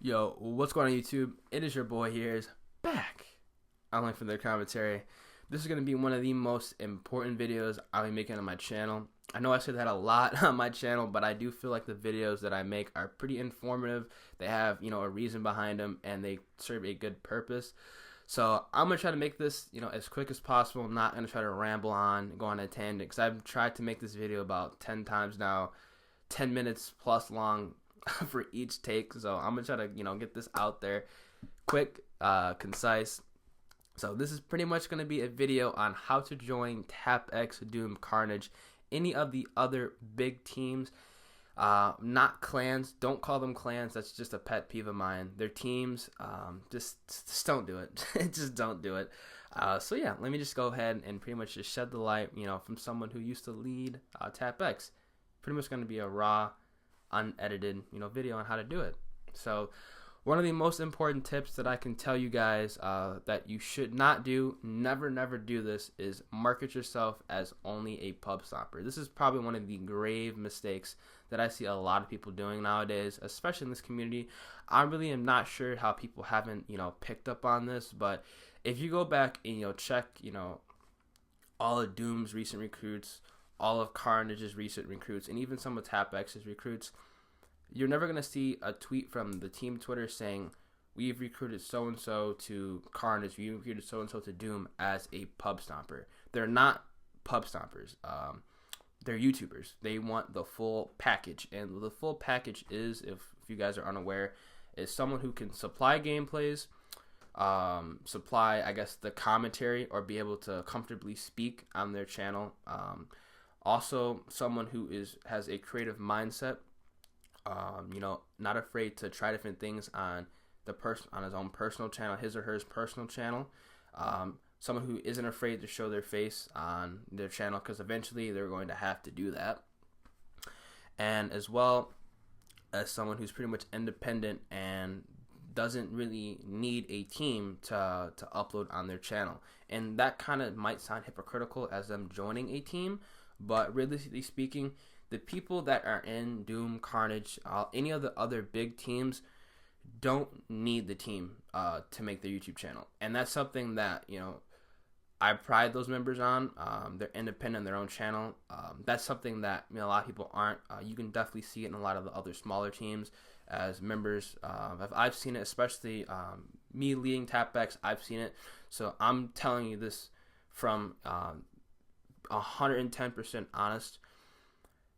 Yo, what's going on YouTube? It is your boy here is back. Only for their commentary. This is going to be one of the most important videos I'll be making on my channel. I know I said that a lot on my channel, but I do feel like the videos that I make are pretty informative. They have, a reason behind them and they serve a good purpose. So I'm going to try to make this, as quick as possible. I'm not going to try to ramble on, go on a tangent, because I've tried to make this video about 10 times now, 10 minutes plus long for each take. So I'm gonna try to get this out there quick, concise. So this is pretty much gonna be a video on how to join TapX, Doom, Carnage, any of the other big teams. Not clans. Don't call them clans. That's just a pet peeve of mine. They're teams. Just don't do it. Just don't do it. So yeah, let me just go ahead and pretty much just shed the light, from someone who used to lead TapX. Pretty much going to be a raw, unedited, video on how to do it. So one of the most important tips that I can tell you guys that you should not do, never do this, is market yourself as only a pub stomper. This is probably one of the grave mistakes that I see a lot of people doing nowadays, especially in this community. I really am not sure how people haven't, picked up on this, but if you go back and, check, all of Doom's recent recruits, all of Carnage's recent recruits, and even some of TapX's recruits, you're never going to see a tweet from the team Twitter saying, we've recruited so-and-so to Carnage, we recruited so-and-so to Doom as a pub stomper. They're not pub stompers. They're YouTubers. They want the full package. And the full package is, if you guys are unaware, is someone who can supply gameplays, supply, I guess, the commentary, or be able to comfortably speak on their channel. Also, someone who has a creative mindset, not afraid to try different things on his own personal channel, his or her personal channel. Someone who isn't afraid to show their face on their channel, because eventually they're going to have to do that. And as well as someone who's pretty much independent and doesn't really need a team to upload on their channel. And that kind of might sound hypocritical as them joining a team, but realistically speaking, the people that are in Doom, Carnage, any of the other big teams don't need the team to make their YouTube channel. And that's something that, I pride those members on. They're independent in their own channel. That's something that a lot of people aren't. You can definitely see it in a lot of the other smaller teams as members. I've seen it, especially me leading TapX. I've seen it. So I'm telling you this from 110% honest.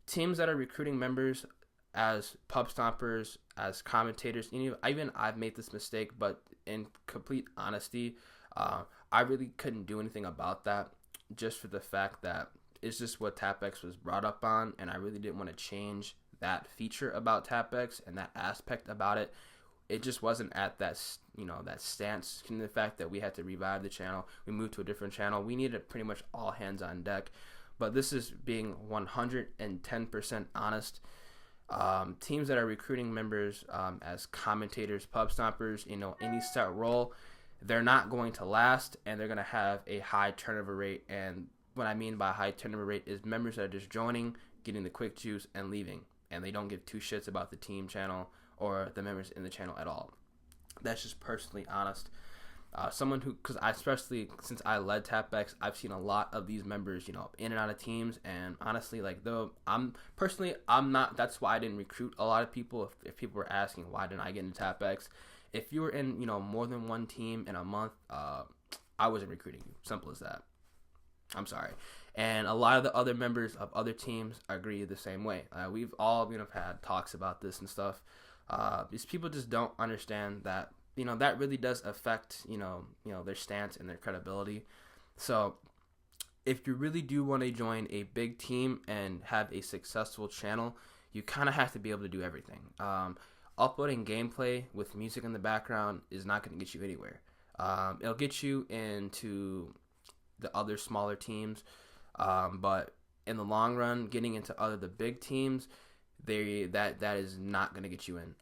Teams that are recruiting members as pub stompers, as commentators, even I've made this mistake, but in complete honesty, I really couldn't do anything about that, just for the fact that it's just what TapX was brought up on, and I really didn't want to change that feature about TapX and that aspect about it. It just wasn't at that, that stance. In the fact that we had to revive the channel, we moved to a different channel. We needed pretty much all hands on deck. But this is being 110% honest. Teams that are recruiting members as commentators, pub stompers, any set role, they're not going to last, and they're going to have a high turnover rate. And what I mean by high turnover rate is members that are just joining, getting the quick juice, and leaving. And they don't give two shits about the team channel or the members in the channel at all. That's just personally honest. Someone who, because especially since I led TapX, I've seen a lot of these members, in and out of teams, and honestly, though I'm not, that's why I didn't recruit a lot of people. If people were asking why didn't I get into TapX, if you were in, more than one team in a month, I wasn't recruiting you. Simple as that. I'm sorry. And a lot of the other members of other teams agree the same way. We've all, had talks about this and stuff. These people just don't understand that, that really does affect, their stance and their credibility. So if you really do want to join a big team and have a successful channel, you kind of have to be able to do everything. Uploading gameplay with music in the background is not going to get you anywhere. It'll get you into the other smaller teams, but in the long run, getting into the big teams, that is not going to get you in.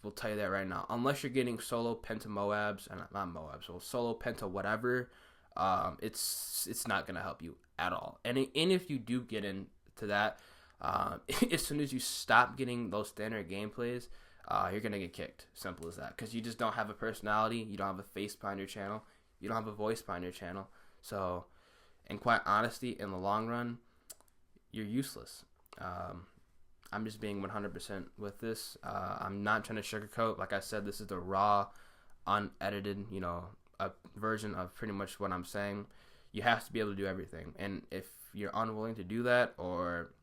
We'll tell you that right now. Unless you're getting solo penta Moabs, and not Moabs, so solo penta whatever, it's not going to help you at all. And if you do get into that, as soon as you stop getting those standard gameplays, you're gonna get kicked. Simple as that. Because you just don't have a personality. You don't have a face behind your channel. You don't have a voice behind your channel. So, in quite honesty, in the long run, you're useless. I'm just being 100% with this. I'm not trying to sugarcoat. Like I said, this is the raw, unedited, a version of pretty much what I'm saying. You have to be able to do everything. And if you're unwilling to do that, or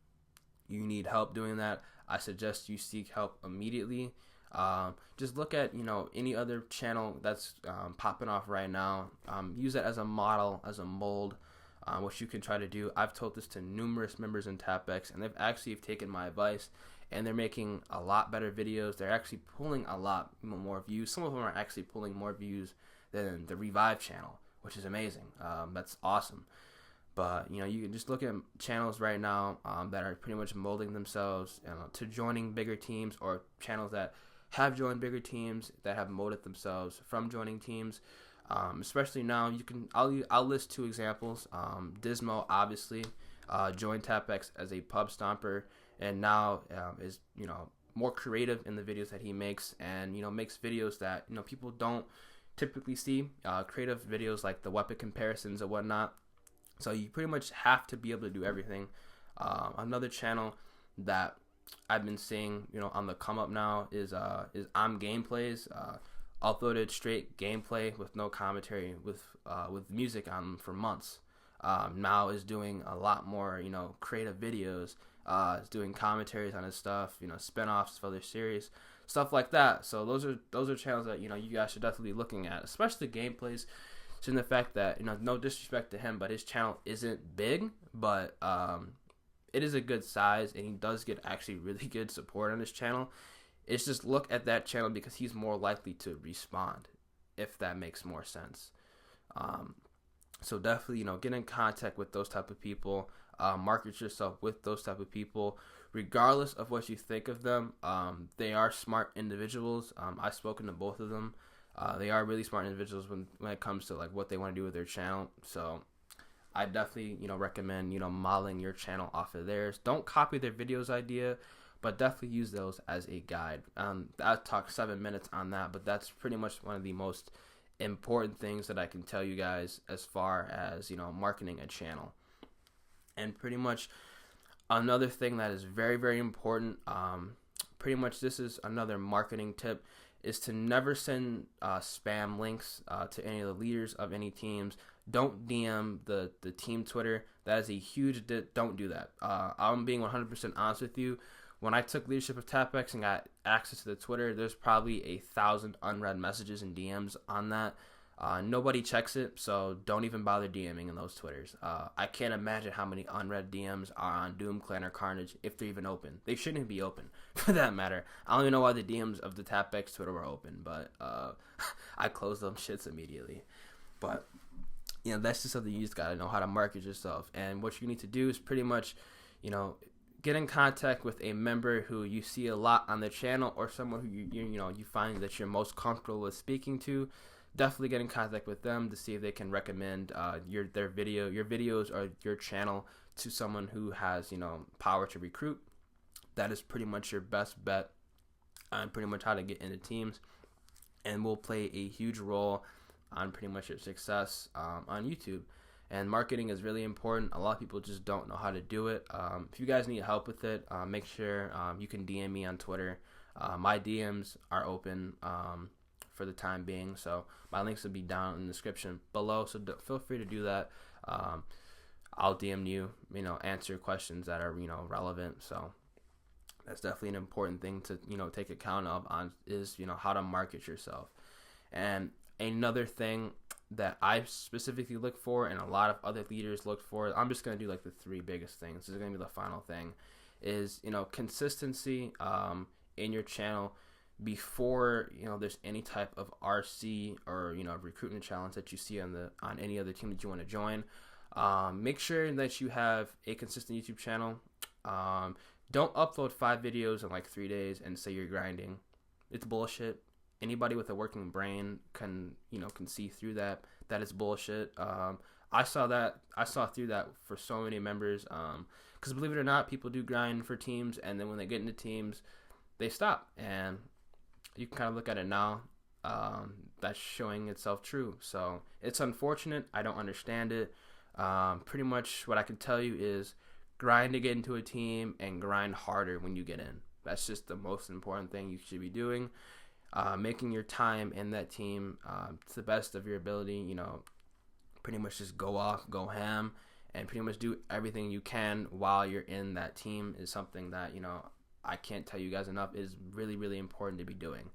you need help doing that, I suggest you seek help immediately. Just look at any other channel that's popping off right now. Use that as a model, as a mold, what you can try to do. I've told this to numerous members in TapX, and they've actually taken my advice, and they're making a lot better videos. They're actually pulling a lot more views. Some of them are actually pulling more views than the Revive channel, which is amazing. That's awesome. But you can just look at channels right now that are pretty much molding themselves to joining bigger teams, or channels that have joined bigger teams that have molded themselves from joining teams. Especially now, I'll list 2 examples. Dismo obviously joined TapX as a pub stomper, and now is more creative in the videos that he makes, and makes videos that people don't typically see. Creative videos like the weapon comparisons and whatnot. So you pretty much have to be able to do everything. Another channel that I've been seeing, on the come up now is I'm Gameplays. Uploaded straight gameplay with no commentary, with music on them for months. Now is doing a lot more, creative videos. Is doing commentaries on his stuff, spinoffs of other series, stuff like that. So those are channels that you guys should definitely be looking at, especially Gameplays. So in the fact that no disrespect to him, but his channel isn't big, but it is a good size, and he does get actually really good support on his channel. It's just look at that channel because he's more likely to respond, if that makes more sense. So definitely, get in contact with those type of people. Market yourself with those type of people, regardless of what you think of them. They are smart individuals. I've spoken to both of them. They are really smart individuals when it comes to like what they want to do with their channel. So I definitely recommend modeling your channel off of theirs. Don't copy their videos idea, but definitely use those as a guide. I talked 7 minutes on that, but that's pretty much one of the most important things that I can tell you guys as far as marketing a channel. And pretty much another thing that is very, very important, pretty much this is another marketing tip, is to never send spam links to any of the leaders of any teams. Don't DM the team Twitter. That is a huge don't do that. I'm being 100% honest with you. When I took leadership of TapX and got access to the Twitter, there's probably 1,000 unread messages and DMs on that. Nobody checks it, so don't even bother DMing in those Twitters. I can't imagine how many unread DMs are on Doom, Clan, or Carnage if they're even open. They shouldn't be open, for that matter. I don't even know why the DMs of the TapX Twitter were open, but I closed them shits immediately. But that's just something you just gotta know how to market yourself. And what you need to do is pretty much, get in contact with a member who you see a lot on the channel, or someone who you find that you're most comfortable with speaking to. Definitely get in contact with them to see if they can recommend your videos or your channel to someone who has power to recruit. That is pretty much your best bet on pretty much how to get into teams, and will play a huge role on pretty much your success on YouTube. And marketing is really important. A lot of people just don't know how to do it. If you guys need help with it, make sure you can DM me on Twitter. My DMs are open for the time being, so my links will be down in the description below. So feel free to do that. I'll DM you, answer questions that are relevant. So that's definitely an important thing to take account of is how to market yourself. And another thing that I specifically look for, and a lot of other leaders look for, I'm just going to do like the 3 biggest things. This is going to be the final thing, is consistency in your channel before there's any type of RC or recruitment challenge that you see on any other team that you want to join. Make sure that you have a consistent YouTube channel. Don't upload 5 videos in like 3 days and say you're grinding. It's bullshit. Anybody with a working brain can see through that. That is bullshit. I saw through that for so many members. Because believe it or not, people do grind for teams, and then when they get into teams, they stop. And you can kind of look at it now. That's showing itself true. So it's unfortunate. I don't understand it. Pretty much what I can tell you is grind to get into a team and grind harder when you get in. That's just the most important thing you should be doing. Making your time in that team to the best of your ability. You know, pretty much just go off, go ham, and pretty much do everything you can while you're in that team is something that, you know, I can't tell you guys enough is really, really important to be doing.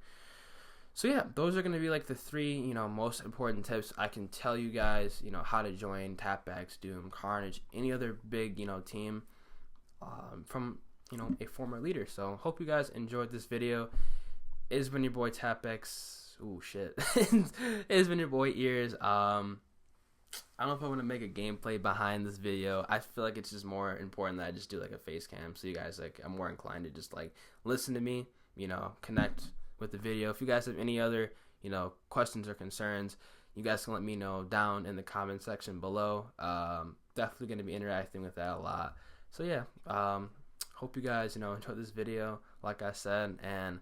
So yeah, those are going to be like the 3, you know, most important tips I can tell you guys, you know, how to join Tapbacks, Doom, Carnage, any other big, you know, team from, you know, a former leader. So hope you guys enjoyed this video. It has been your boy Tapbacks. Ooh, shit. It has been your boy Ears. I don't know if I want to make a gameplay behind this video. I feel like it's just more important that I just do like a face cam, so you guys like I'm more inclined to just like listen to me, you know, connect with the video. If you guys have any other, you know, questions or concerns, you guys can let me know down in the comment section below. Definitely going to be interacting with that a lot. So yeah, hope you guys, you know, enjoyed this video, like I said, and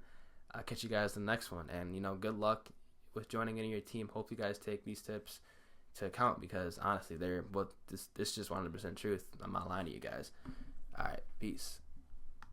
I'll catch you guys in the next one. And, you know, good luck with joining any of your team. Hope you guys take these tips to account, because honestly, they're this is just 100% truth. I'm not lying to you guys. All right, peace.